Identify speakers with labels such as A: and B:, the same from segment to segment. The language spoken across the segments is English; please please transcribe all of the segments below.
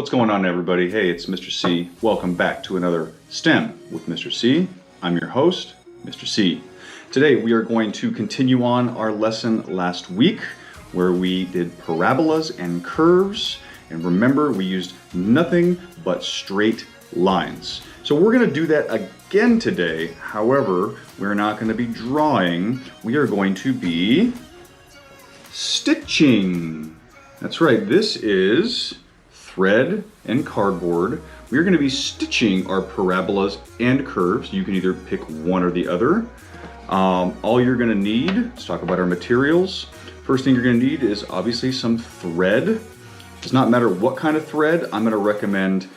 A: What's going on, everybody? Hey, it's Mr. C. Welcome back to another STEM with Mr. C. I'm your host, Mr. C. Today we are going to continue on our lesson last week where we did parabolas and curves. And remember, we used nothing but straight lines. So we're going to do that again today. However, we're not going to be drawing. We are going to be stitching. That's right. This is thread and cardboard. We're going to be stitching our parabolas and curves. You can either pick one or the other. All you're going to need, let's talk about our materials. First thing you're going to need is obviously some thread. It does not matter what kind of thread. I'm going to recommend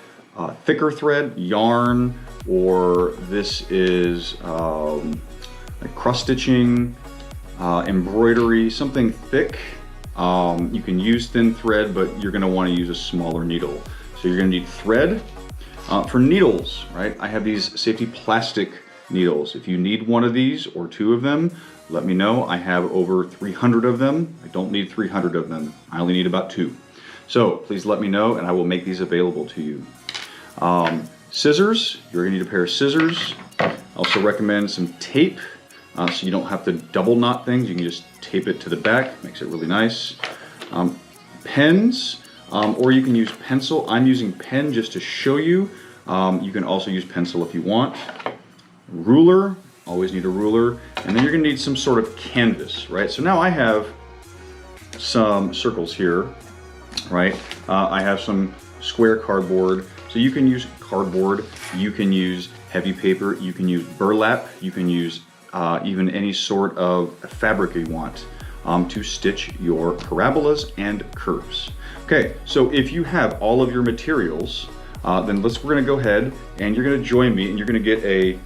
A: thicker thread, yarn, or this is like cross stitching, embroidery, something thick. You can use thin thread, but you're going to want to use a smaller needle. So you're going to need thread. For needles, right? I have these safety plastic needles. If you need one of these or two of them, let me know. I have over 300 of them. I don't need 300 of them. I only need about 2. So please let me know and I will make these available to you. Scissors, you're going to need a pair of scissors. I also recommend some tape. So you don't have to double knot things. You can just tape it to the back, makes it really nice. Pens, or you can use pencil. I'm using pen just to show you. You can also use pencil if you want. Ruler, always need a ruler. And then you're gonna need some sort of canvas, right? So now I have some circles here, right? I have some square cardboard. So you can use cardboard, you can use heavy paper, you can use burlap, you can use even any sort of fabric you want to stitch your parabolas and curves. Okay, so if you have all of your materials, then we're going to go ahead and you're going to join me and you're going to get a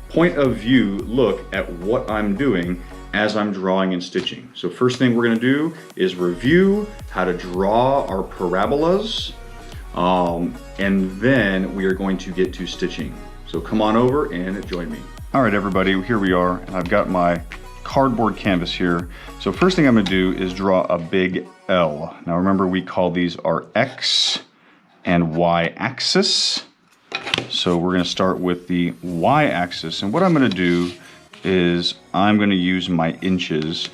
A: point of view look at what I'm doing as I'm drawing and stitching. So first thing we're going to do is review how to draw our parabolas, and then we are going to get to stitching. So come on over and join me. All right, everybody, here we are, and I've got my cardboard canvas here. So first thing I'm gonna do is draw a big L. Now remember, we call these our X and Y axis. So we're gonna start with the Y axis, and what I'm gonna do is I'm gonna use my inches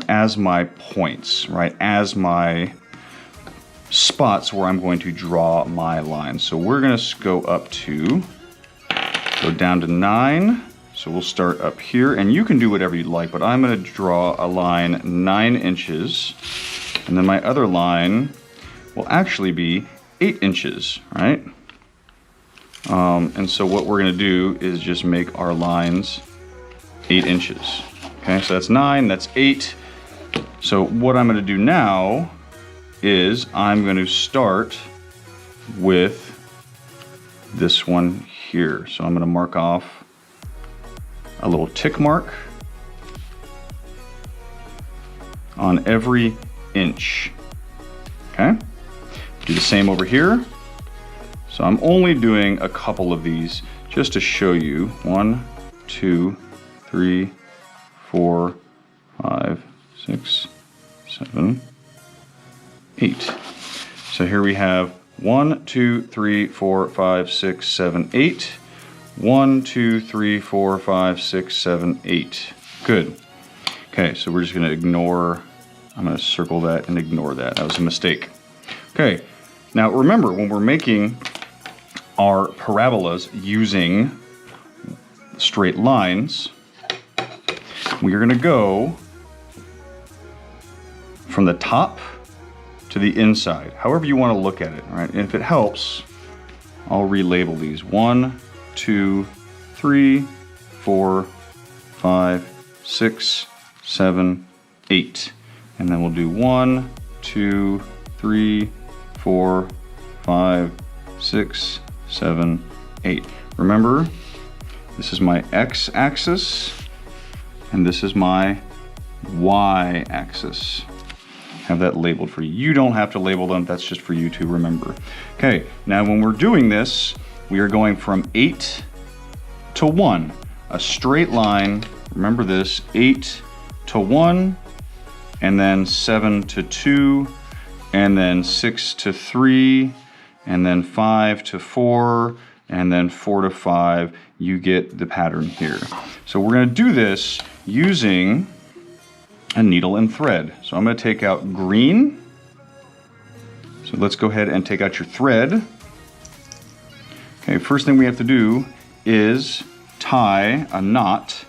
A: as my points, right? As my spots where I'm going to draw my lines. So we're gonna go down to 9. So we'll start up here, and you can do whatever you'd like, but I'm going to draw a line 9 inches, and then my other line will actually be 8 inches, right? And so what we're going to do is just make our lines 8 inches. Okay, so that's 9, that's 8. So what I'm going to do now is I'm going to start with this one here. So I'm going to mark off a little tick mark on every inch. Okay, do the same over here. So I'm only doing a couple of these just to show you. 1, 2, 3, 4, 5, 6, 7, 8. So here we have 1, 2, 3, 4, 5, 6, 7, 8. 1, 2, 3, 4, 5, 6, 7, 8. Good. Okay, so we're just going to ignore, I'm going to circle that and ignore that. That was a mistake. Okay, now remember, when we're making our parabolas using straight lines, we are going to go from the top to the inside, however you want to look at it, right? And if it helps, I'll relabel these. 1, 2, 3, 4, 5, 6, 7, 8. And then we'll do 1, 2, 3, 4, 5, 6, 7, 8. Remember, this is my X axis and this is my Y axis. Have that labeled for you. You don't have to label them, that's just for you to remember. Okay, now when we're doing this, we are going from 8 to 1, a straight line. Remember this, 8 to 1, and then 7 to 2, and then 6 to 3, and then 5 to 4, and then 4 to 5. You get the pattern here. So we're going to do this using a needle and thread. So I'm going to take out green. So let's go ahead and take out your thread. Okay, first thing we have to do is tie a knot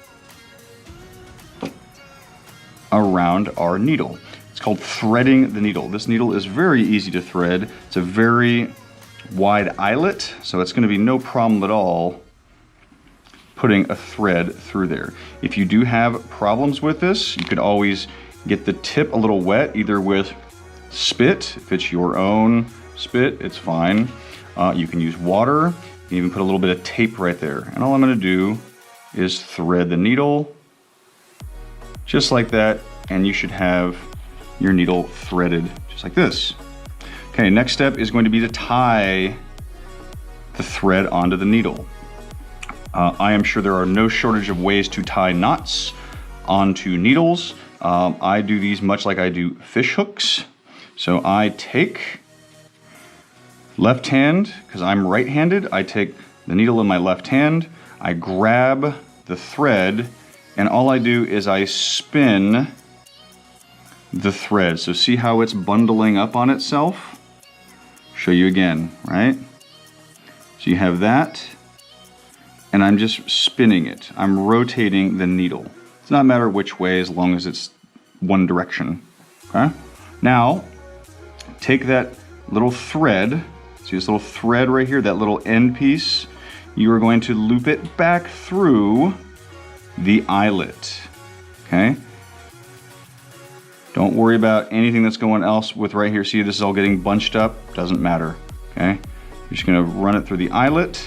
A: around our needle. It's called threading the needle. This needle is very easy to thread. It's a very wide eyelet, so it's going to be no problem at all putting a thread through there. If you do have problems with this, you could always get the tip a little wet, either with spit. If it's your own spit, it's fine. You can use water. You can even put a little bit of tape right there. And all I'm going to do is thread the needle just like that, and you should have your needle threaded just like this. Okay, next step is going to be to tie the thread onto the needle. I am sure there are no shortage of ways to tie knots onto needles. I do these much like I do fish hooks. So I take left hand, because I'm right-handed, I take the needle in my left hand, I grab the thread, and all I do is I spin the thread. So see how it's bundling up on itself? Show you again, right? So you have that, and I'm just spinning it. I'm rotating the needle. It's not a matter which way as long as it's one direction, okay? Now, take that little thread, see this little thread right here, that little end piece, you are going to loop it back through the eyelet, okay? Don't worry about anything that's going else with right here. See, this is all getting bunched up, doesn't matter, okay? You're just gonna run it through the eyelet.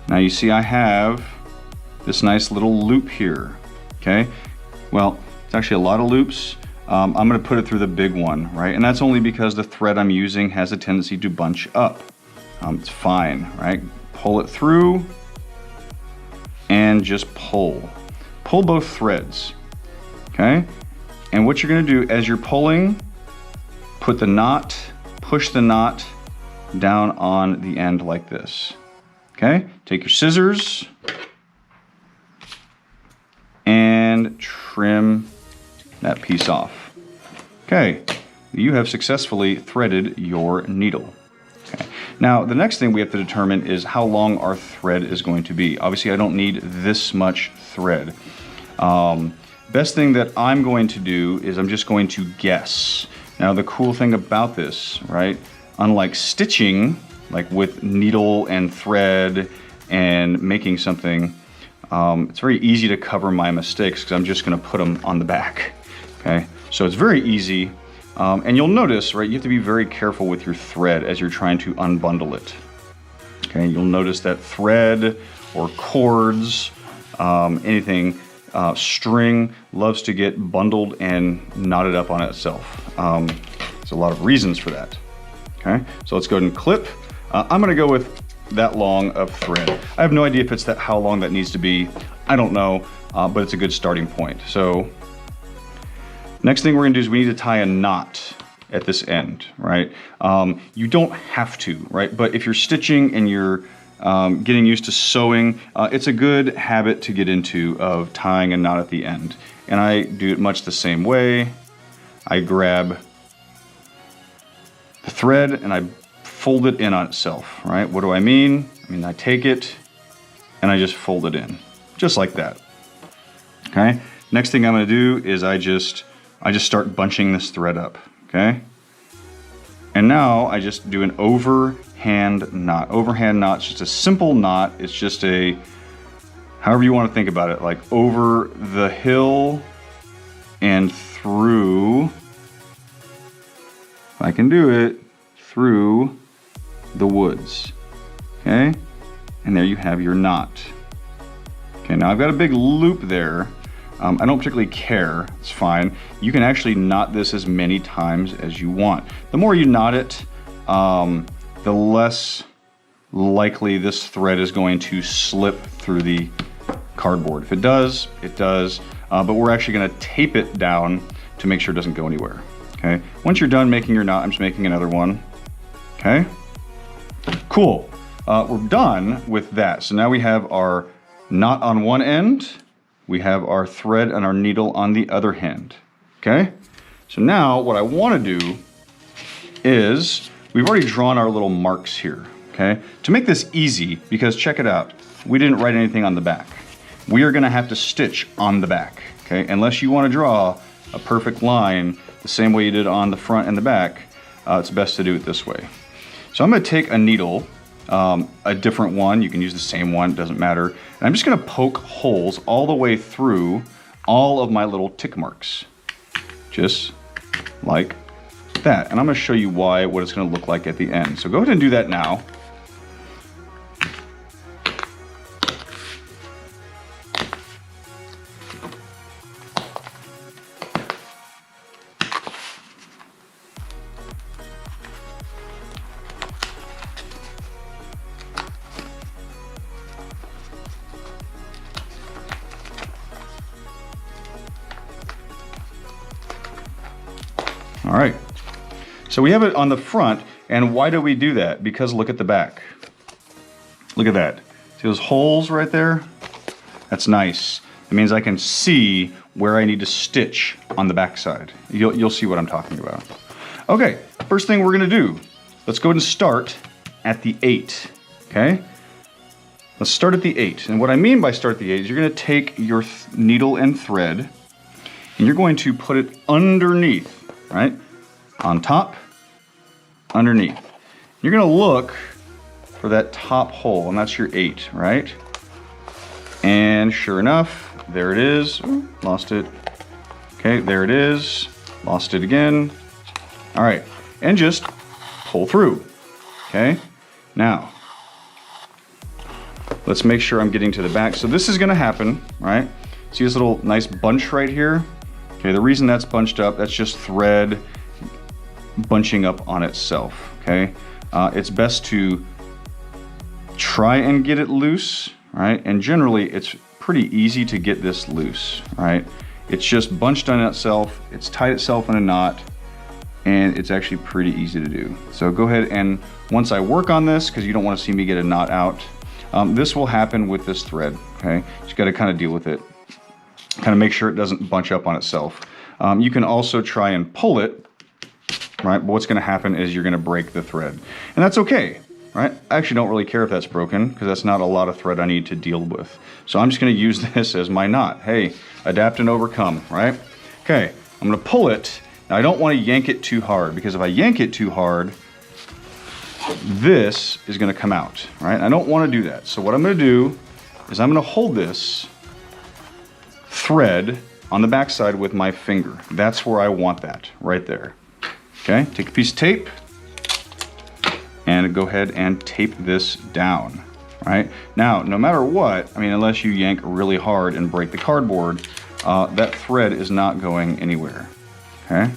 A: Now you see I have this nice little loop here, okay? Well, it's actually a lot of loops. I'm gonna put it through the big one, right? And that's only because the thread I'm using has a tendency to bunch up. It's fine, right? Pull it through and just pull. Pull both threads, okay? And what you're gonna do as you're pulling, put the knot, push the knot down on the end like this, okay? Take your scissors and trim that piece off. Okay, you have successfully threaded your needle. Okay. Now, the next thing we have to determine is how long our thread is going to be. Obviously, I don't need this much thread. Best thing that I'm going to do is I'm just going to guess. Now, the cool thing about this, right, unlike stitching, like with needle and thread and making something, it's very easy to cover my mistakes because I'm just going to put them on the back. Okay, so it's very easy. And you'll notice, right, you have to be very careful with your thread as you're trying to unbundle it. Okay, you'll notice that thread or cords, anything, string loves to get bundled and knotted up on itself. There's a lot of reasons for that. Okay, so let's go ahead and clip. I'm gonna go with that long of thread. I have no idea if it's how long that needs to be. I don't know, but it's a good starting point. So next thing we're gonna do is we need to tie a knot at this end, right? You don't have to, right? But if you're stitching and you're getting used to sewing, it's a good habit to get into of tying a knot at the end. And I do it much the same way. I grab the thread and I fold it in on itself, right? What do I mean? I mean, I take it and I just fold it in, just like that. Okay. Next thing I'm gonna do is I just start bunching this thread up, okay? And now I just do an overhand knot. Overhand knot's just a simple knot. It's just a, however you want to think about it, like over the hill and through, if I can do it, through the woods, okay? And there you have your knot. Okay, now I've got a big loop there. I don't particularly care, it's fine. You can actually knot this as many times as you want. The more you knot it, the less likely this thread is going to slip through the cardboard. If it does, it does, but we're actually gonna tape it down to make sure it doesn't go anywhere, okay? Once you're done making your knot, I'm just making another one, Okay, cool. We're done with that. So now we have our knot on one end, we have our thread and our needle on the other hand. Okay, so now what I want to do is, we've already drawn our little marks here. Okay, to make this easy, because check it out, we didn't write anything on the back. We are going to have to stitch on the back. Okay, unless you want to draw a perfect line the same way you did on the front and the back, it's best to do it this way. So I'm going to take a needle, a different one, you can use the same one, it doesn't matter, and I'm just going to poke holes all the way through all of my little tick marks, just like that. And I'm going to show you what it's going to look like at the end. So go ahead and do that now. All right, so we have it on the front, and why do we do that? Because look at the back. Look at that. See those holes right there? That's nice. It means I can see where I need to stitch on the back side. You'll see what I'm talking about. Okay, first thing we're gonna do, let's go ahead and start at the 8, okay? Let's start at the 8, and what I mean by start at the 8 is you're gonna take your needle and thread, and you're going to put it underneath, right? On top, underneath. You're gonna look for that top hole, and that's your 8, right? And sure enough, there it is. Ooh, lost it. Okay, there it is. Lost it again. All right, and just pull through, okay? Now, let's make sure I'm getting to the back. So this is gonna happen, right? See this little nice bunch right here? Okay, the reason that's bunched up, that's just thread bunching up on itself, okay? It's best to try and get it loose, right? And generally, it's pretty easy to get this loose, right? It's just bunched on itself, it's tied itself in a knot, and it's actually pretty easy to do. So go ahead and, once I work on this, because you don't want to see me get a knot out, this will happen with this thread, okay? Just got to kind of deal with it. Kind of make sure it doesn't bunch up on itself. You can also try and pull it, right? But what's going to happen is you're going to break the thread. And that's okay, right? I actually don't really care if that's broken, because that's not a lot of thread I need to deal with. So I'm just going to use this as my knot. Hey, adapt and overcome, right? Okay, I'm going to pull it. Now I don't want to yank it too hard, because if I yank it too hard, this is going to come out, right? I don't want to do that. So what I'm going to do is I'm going to hold this thread on the back side with my finger. That's where I want that, right there. Okay, take a piece of tape and go ahead and tape this down, right? Now, no matter what, I mean, unless you yank really hard and break the cardboard, that thread is not going anywhere, okay?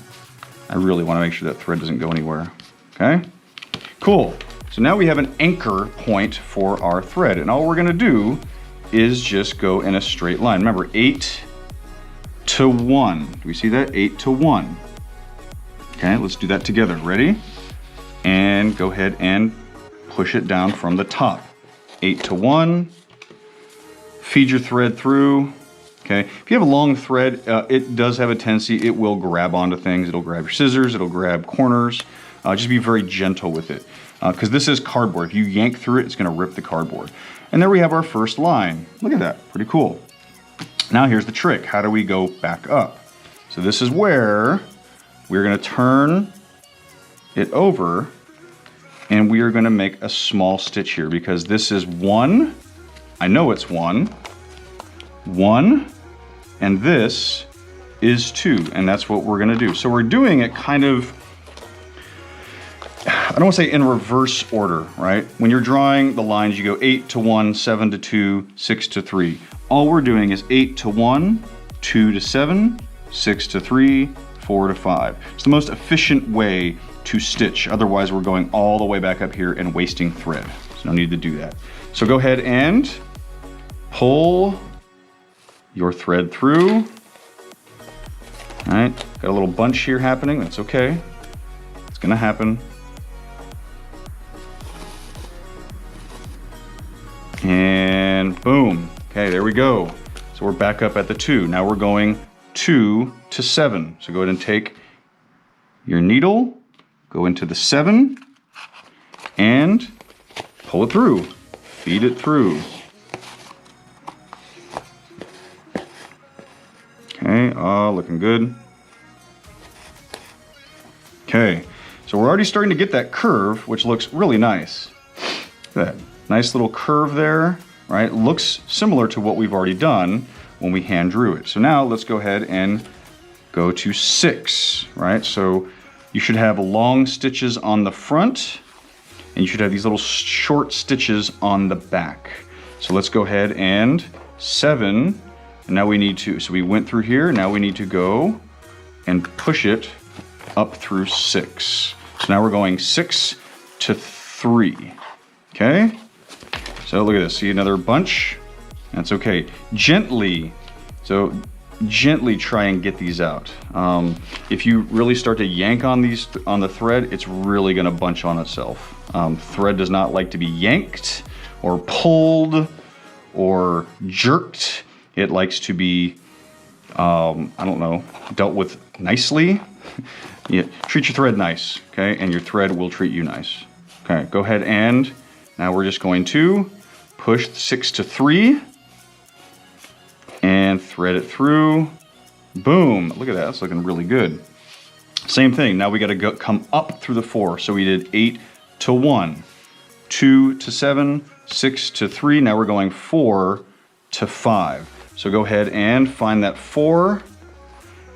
A: I really want to make sure that thread doesn't go anywhere, okay? Cool, so now we have an anchor point for our thread, and all we're gonna do is just go in a straight line. Remember, 8 to 1. Do we see that? 8 to 1. Okay, let's do that together. Ready? And go ahead and push it down from the top. 8 to 1. Feed your thread through. Okay, if you have a long thread, it does have a tendency, it will grab onto things. It'll grab your scissors, it'll grab corners. Just be very gentle with it. Because this is cardboard. If you yank through it, it's gonna rip the cardboard. And there we have our first line. Look at that, pretty cool. Now here's the trick. How do we go back up? So this is where we're gonna turn it over, and we are gonna make a small stitch here, because this is 1, I know it's 1, and this is 2, and that's what we're gonna do. So we're doing it kind of, I don't want to say in reverse order, right? When you're drawing the lines, you go 8 to 1, 7 to 2, 6 to 3. All we're doing is 8 to 1, 2 to 7, 6 to 3, 4 to 5. It's the most efficient way to stitch. Otherwise, we're going all the way back up here and wasting thread. So no need to do that. So go ahead and pull your thread through. All right, got a little bunch here happening. That's okay. It's gonna happen. And boom. Okay, there we go. So we're back up at the 2. Now we're going 2 to 7. So go ahead and take your needle, go into the 7, and pull it through. Feed it through. Okay, looking good. Okay, so we're already starting to get that curve, which looks really nice. Look at that nice little curve there, right? Looks similar to what we've already done when we hand drew it. So now let's go ahead and go to 6, right? So you should have long stitches on the front, and you should have these little short stitches on the back. So let's go ahead and 7, and now we need to, so we went through here, now we need to go and push it up through 6. So now we're going 6 to 3, okay? So look at this, see another bunch? That's okay. Gently, so gently try and get these out. If you really start to yank on these, on the thread, it's really gonna bunch on itself. Thread does not like to be yanked or pulled or jerked. It likes to be, I don't know, dealt with nicely. Yeah, treat your thread nice, okay? And your thread will treat you nice. Okay, go ahead and now we're just going to push 6 to 3 and thread it through. Boom, look at that, that's looking really good. Same thing, now we gotta go come up through the 4. So we did 8 to 1, 2 to 7, 6 to 3, now we're going 4 to 5. So go ahead and find that 4,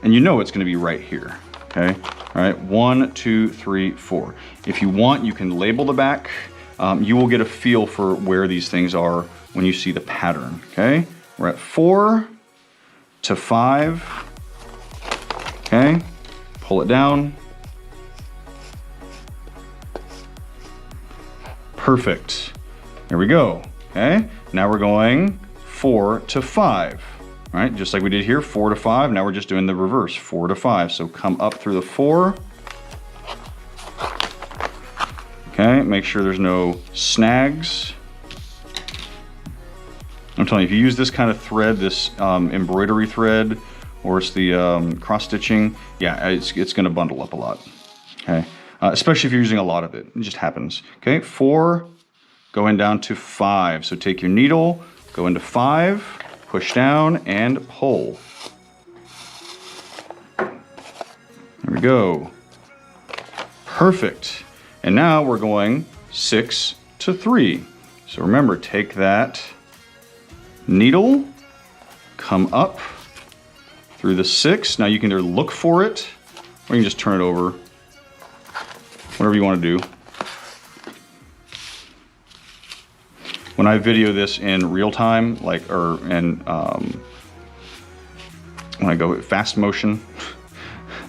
A: and you know it's gonna be right here, okay? All right, 1, 2, 3, 4. If you want, you can label the back. You will get a feel for where these things are when you see the pattern, okay? We're at 4 to 5, okay? Pull it down. Perfect. There we go, okay? Now we're going 4 to 5, all right? Just like we did here, 4 to 5. Now we're just doing the reverse, 4 to 5. So come up through the 4. Okay, make sure there's no snags. I'm telling you, if you use this kind of thread, this embroidery thread, or it's the cross stitching, yeah, it's gonna bundle up a lot, okay? Especially if you're using a lot of it, it just happens. Okay, 4, going down to 5. So take your needle, go into 5, push down, and pull. There we go. Perfect. And now we're going 6 to 3. So remember, take that needle, come up through the 6. Now you can either look for it, or you can just turn it over, whatever you want to do. When I video this in real time, like, when I go fast motion,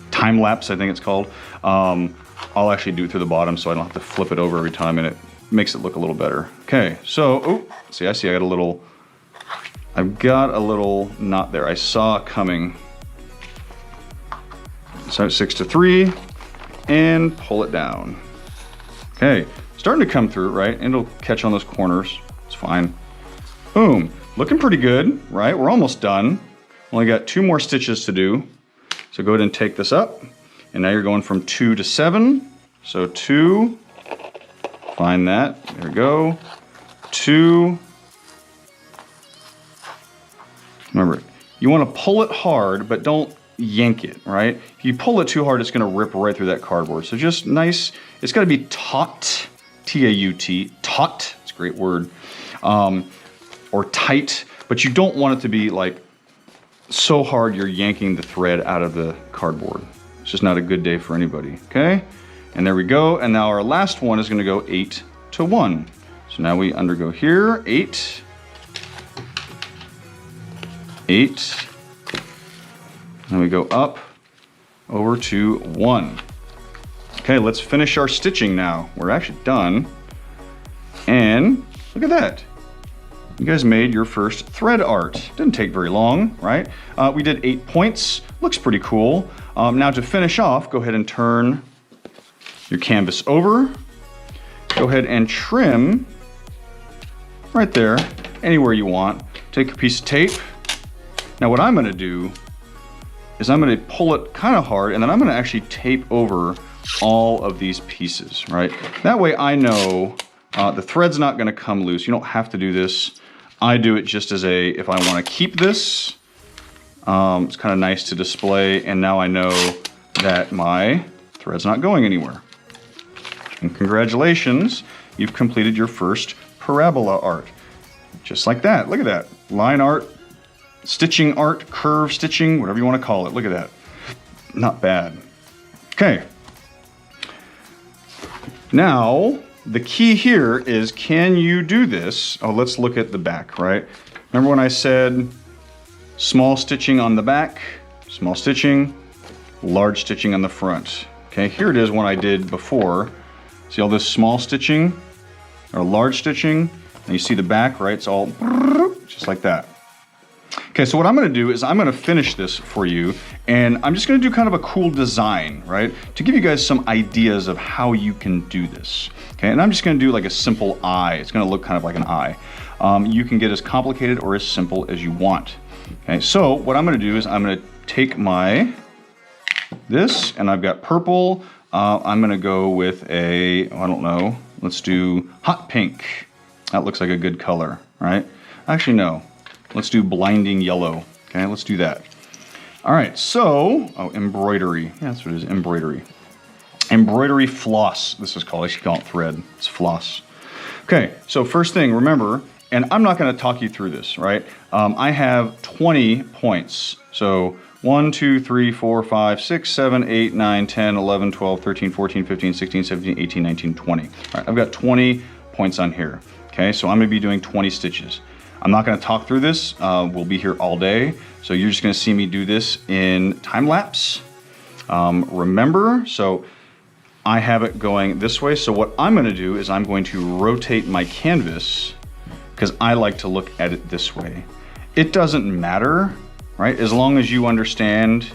A: time lapse, I think it's called, I'll actually do it through the bottom so I don't have to flip it over every time, and it makes it look a little better. Okay, so, oh, see, I got a little knot there. I saw it coming. So 6 to 3, and pull it down. Okay, starting to come through, right? And it'll catch on those corners. It's fine. Boom, looking pretty good, right? We're almost done. Only got 2 more stitches to do. So go ahead and take this up. And now you're going from 2 to 7. So 2, find that, there we go. 2. Remember, you want to pull it hard, but don't yank it, right? If you pull it too hard, it's going to rip right through that cardboard. So just nice, it's got to be taut, T-A-U-T, taut, it's a great word, or tight, but you don't want it to be like so hard you're yanking the thread out of the cardboard. It's just not a good day for anybody, okay? And there we go, and now our last one is going to go 8 to 1. So now we undergo here, 8, 8, and we go up over to 1. Okay, let's finish our stitching now. We're actually done. And look at that. You guys made your first thread art. Didn't take very long, right? We did 8 points. Looks pretty cool. Now to finish off, go ahead and turn your canvas over. Go ahead and trim right there, anywhere you want. Take a piece of tape. Now what I'm gonna do is I'm gonna pull it kind of hard, and then I'm gonna actually tape over all of these pieces, right? That way I know the thread's not gonna come loose. You don't have to do this. I do it just as a, if I wanna keep this, it's kind of nice to display, and now I know that my thread's not going anywhere. And congratulations, you've completed your first parabola art. Just like that, look at that. Line art, stitching art, curve stitching, whatever you want to call it. Look at that. Not bad. Okay. Now, the key here is, can you do this? Oh, let's look at the back, right? Remember when I said small stitching on the back, small stitching, large stitching on the front. Okay, here it is when I did before. See all this small stitching or large stitching? And you see the back, right? It's all just like that. Okay, so what I'm gonna do is I'm gonna finish this for you, and I'm just gonna do kind of a cool design, right? To give you guys some ideas of how you can do this. Okay, and I'm just gonna do like a simple eye. It's gonna look kind of like an eye. You can get as complicated or as simple as you want. Okay, so what I'm gonna do is I'm gonna take this, and I've got purple. I'm gonna go with I don't know, let's do hot pink. That looks like a good color, right? Actually, no. Let's do blinding yellow. Okay, let's do that. All right, so, embroidery. Yeah, that's what it is, embroidery. Embroidery floss, this is called. I should call it thread. It's floss. Okay, so first thing, remember, and I'm not gonna talk you through this, right? I have 20 points. So 1, 2, 3, 4, 5, 6, 7, 8, 9, 10, 11, 12, 13, 14, 15, 16, 17, 18, 19, 20. All right, I've got 20 points on here. Okay, so I'm gonna be doing 20 stitches. I'm not gonna talk through this. We'll be here all day. So you're just gonna see me do this in time lapse. Remember, so I have it going this way. So what I'm gonna do is I'm going to rotate my canvas because I like to look at it this way. It doesn't matter, right? As long as you understand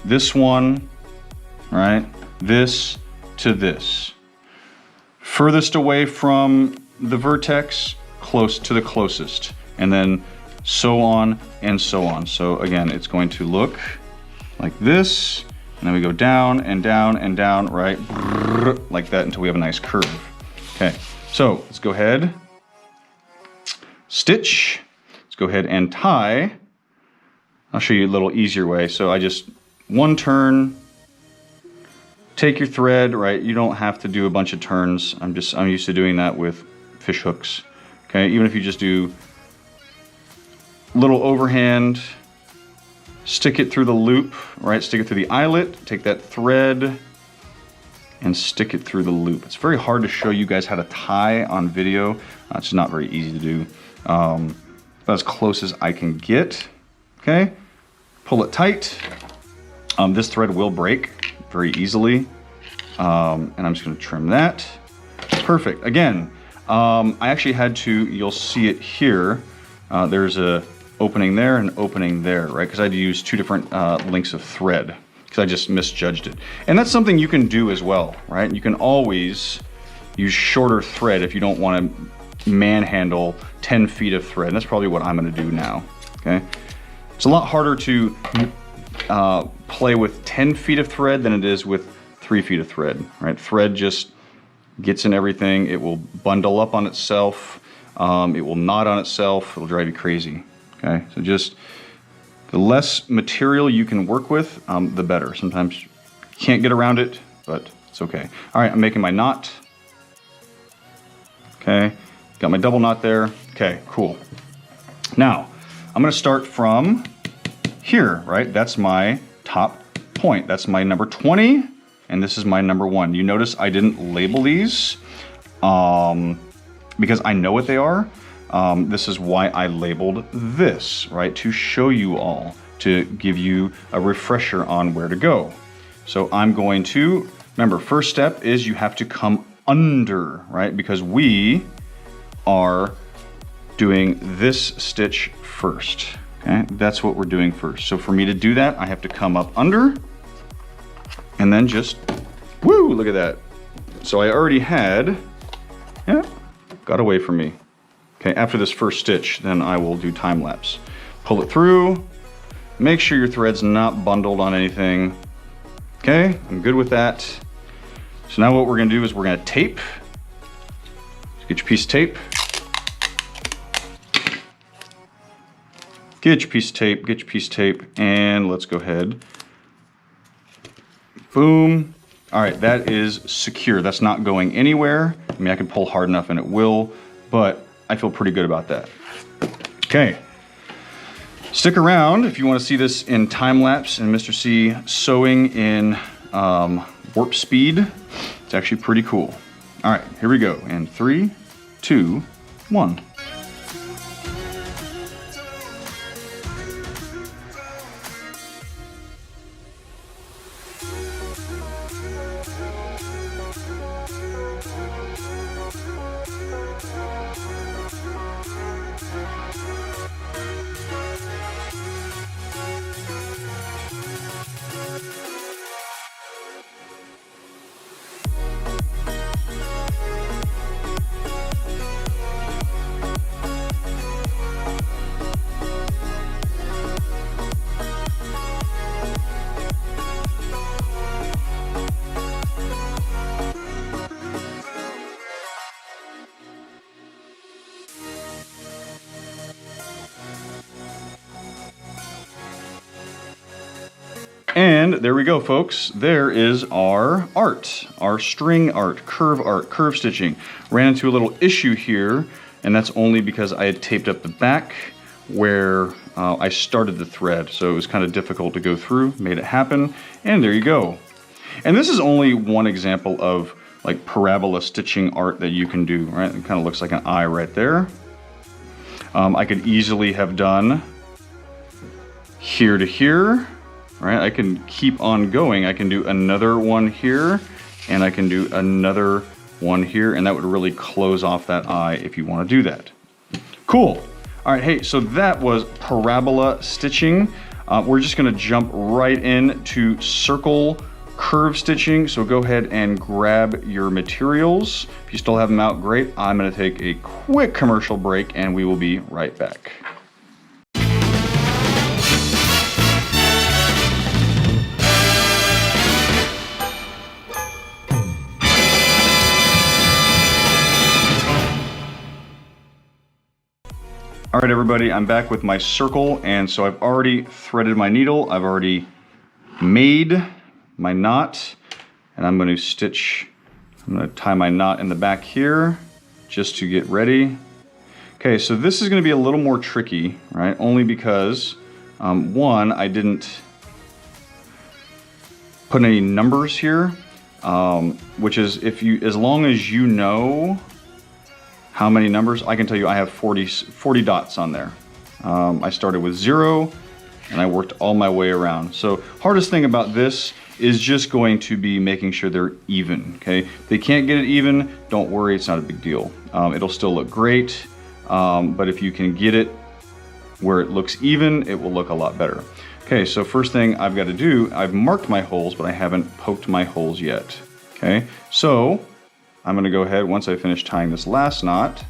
A: this one, right? This to this. Furthest away from the vertex, close to the closest, and then so on and so on. So again, it's going to look like this, and then we go down and down and down, right? Like that until we have a nice curve. Okay, so let's go ahead, stitch. Let's go ahead and tie. I'll show you a little easier way. So I just, one turn, take your thread, right? You don't have to do a bunch of turns. I'm used to doing that with fish hooks. Okay, even if you just do little overhand, stick it through the loop, right? Stick it through the eyelet, take that thread and stick it through the loop. It's very hard to show you guys how to tie on video. It's not very easy to do. But as close as I can get, okay? Pull it tight. This thread will break very easily. And I'm just gonna trim that. Perfect, again, I actually had to, you'll see it here, there's a opening there and opening there, right? Because I had to use two different lengths of thread because I just misjudged it. And that's something you can do as well, right? You can always use shorter thread if you don't want to manhandle 10 feet of thread. That's probably what I'm gonna do now, okay? It's a lot harder to play with 10 feet of thread than it is with 3 feet of thread, right? Thread just gets in everything. It will bundle up on itself. It will knot on itself. It'll drive you crazy. Okay, so just the less material you can work with, the better. Sometimes you can't get around it, but it's okay. All right, I'm making my knot. Okay, got my double knot there. Okay, cool. Now, I'm gonna start from here, right? That's my top point. That's my number 20, and this is my number 1. You notice I didn't label these because I know what they are. This is why I labeled this, right? To show you all, to give you a refresher on where to go. So I'm going to, remember, first step is you have to come under, right? Because we are doing this stitch first, okay? That's what we're doing first. So for me to do that, I have to come up under and then just, woo, look at that. So I already had, yeah, got away from me. Okay, after this first stitch, then I will do time lapse. Pull it through, make sure your thread's not bundled on anything. Okay, I'm good with that. So now what we're gonna do is we're gonna tape. Get your piece of tape. Get your piece of tape, get your piece of tape, and let's go ahead. Boom. All right, that is secure. That's not going anywhere. I mean, I can pull hard enough and it will, but I feel pretty good about that. Okay. Stick around if you want to see this in time lapse and Mr. C sewing in warp speed. It's actually pretty cool. All right, here we go. In 3, 2, 1. And there we go, folks. There is our art, our string art, curve stitching. Ran into a little issue here, and that's only because I had taped up the back where I started the thread. So it was kind of difficult to go through, made it happen, and there you go. And this is only one example of like parabola stitching art that you can do, right? It kind of looks like an eye right there. I could easily have done here to here. Right, I can keep on going. I can do another one here, and I can do another one here, and that would really close off that eye if you want to do that. Cool. All right, hey, so that was parabola stitching. We're just gonna jump right into circle curve stitching. So go ahead and grab your materials. If you still have them out, great. I'm gonna take a quick commercial break, and we will be right back. All right, everybody, I'm back with my circle, and so I've already threaded my needle. I've already made my knot, and I'm going to tie my knot in the back here just to get ready. Okay, so this is going to be a little more tricky, right? Only because, one, I didn't put any numbers here, which is as long as you know how many numbers, I can tell you I have 40 dots on there. I started with 0 and I worked all my way around. So hardest thing about this is just going to be making sure they're even, okay? If they can't get it even, don't worry, it's not a big deal. It'll still look great, but if you can get it where it looks even, it will look a lot better. Okay, so first thing I've got to do, I've marked my holes, but I haven't poked my holes yet, okay? So I'm gonna go ahead, once I finish tying this last knot,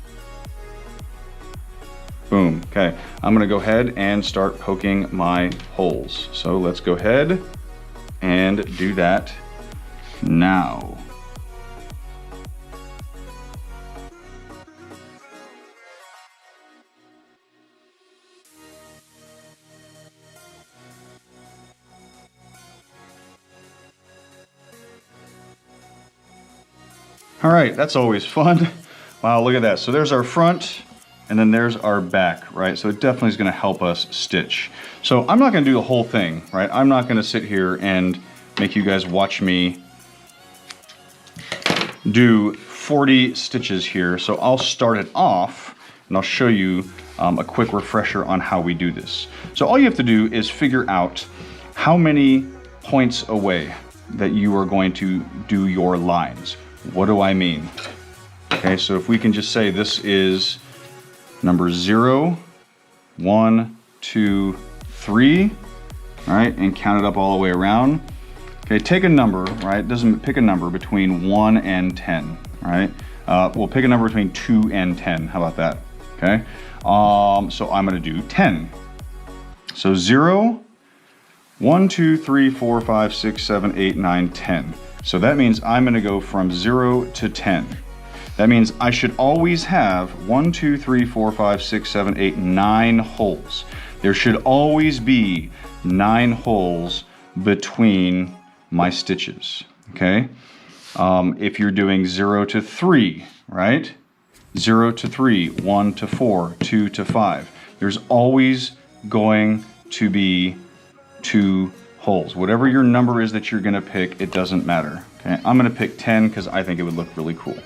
A: boom, okay. I'm gonna go ahead and start poking my holes. So let's go ahead and do that now. All right, that's always fun. Wow, look at that. So there's our front, and then there's our back, right? So it definitely is gonna help us stitch. So I'm not gonna do the whole thing, right? I'm not gonna sit here and make you guys watch me do 40 stitches here. So I'll start it off, and I'll show you a quick refresher on how we do this. So all you have to do is figure out how many points away that you are going to do your lines. What do I mean? Okay, so if we can just say this is number 0, 1, 2, 3, all right, and count it up all the way around. Okay, take a number, right? Doesn't pick a number between 1 and 10, right? We'll pick a number between 2 and 10. How about that? okay? So I'm gonna do 10. So 0, 1, 2, 3, 4, 5, 6, 7, 8, 9, 10. So that means I'm gonna go from 0 to 10. That means I should always have 1, 2, 3, 4, 5, 6, 7, 8, 9 holes. There should always be 9 holes between my stitches, okay? If you're doing 0 to 3, right? 0 to 3, 1 to 4, 2 to 5. There's always going to be 2 holes. Whatever your number is that you're gonna pick, it doesn't matter. Okay, I'm gonna pick 10 because I think it would look really cool.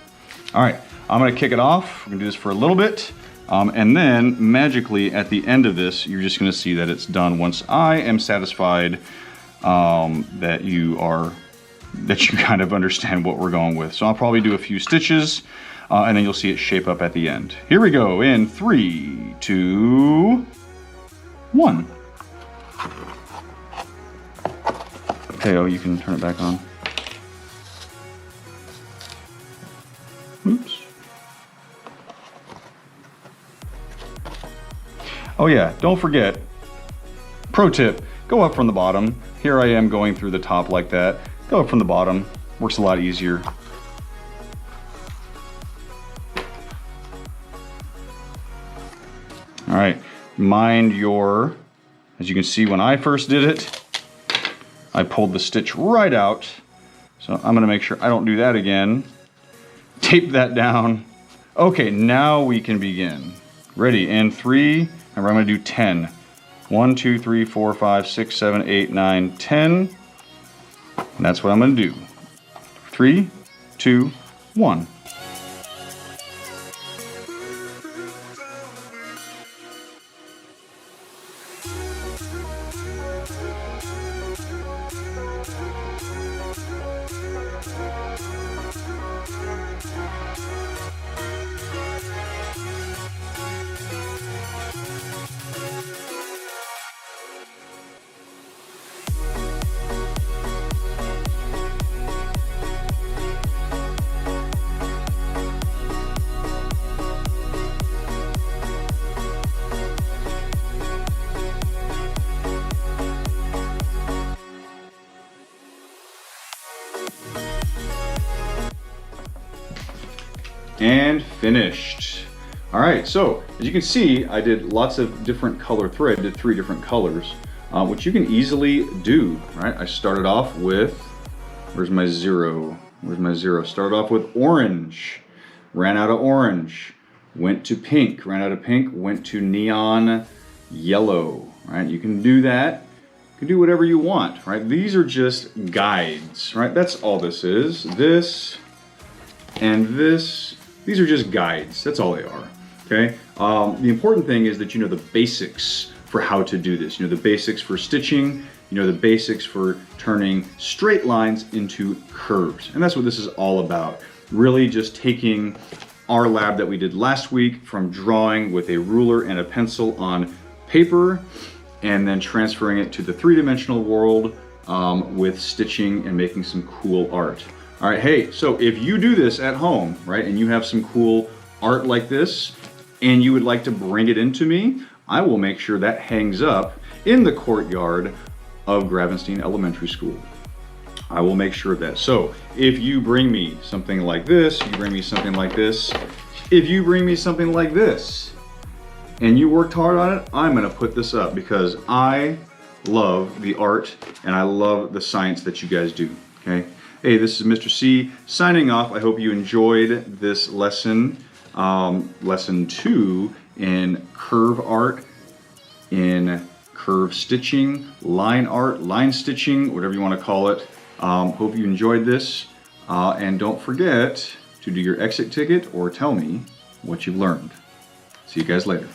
A: All right, I'm gonna kick it off. We're gonna do this for a little bit. And then magically at the end of this, you're just gonna see that it's done once I am satisfied that you kind of understand what we're going with. So I'll probably do a few stitches and then you'll see it shape up at the end. Here we go in 3, 2, 1. Okay, oh, you can turn it back on. Oops. Oh yeah, don't forget, pro tip, go up from the bottom. Here I am going through the top like that. Go up from the bottom, works a lot easier. All right, mind your, as you can see when I first did it, I pulled the stitch right out. So I'm gonna make sure I don't do that again. Tape that down. Okay, now we can begin. Ready, in 3, and I'm gonna do 10. 1, 2, 3, 4, 5, 6, 7, 8, 9, 10. And that's what I'm gonna do. 3, 2, 1. And finished. All right, so as you can see, I did lots of different color thread, did 3 different colors, which you can easily do, right? I started off with, where's my 0? Where's my 0? Started off with orange, ran out of orange, went to pink, ran out of pink, went to neon yellow, right? You can do that. You can do whatever you want, right? These are just guides, right? That's all this is. This and this. These are just guides, that's all they are, okay? The important thing is that you know the basics for how to do this. You know the basics for stitching, you know the basics for turning straight lines into curves. And that's what this is all about. Really just taking our lab that we did last week from drawing with a ruler and a pencil on paper and then transferring it to the 3-dimensional world with stitching and making some cool art. All right, hey, so if you do this at home, right, and you have some cool art like this, and you would like to bring it into me, I will make sure that hangs up in the courtyard of Gravenstein Elementary School. I will make sure of that. So if you bring me something like this, you bring me something like this, if you bring me something like this, and you worked hard on it, I'm gonna put this up because I love the art and I love the science that you guys do, okay? Hey, this is Mr. C signing off. I hope you enjoyed this lesson, lesson 2 in curve art, in curve stitching, line art, line stitching, whatever you want to call it. Hope you enjoyed this. And don't forget to do your exit ticket or tell me what you've learned. See you guys later.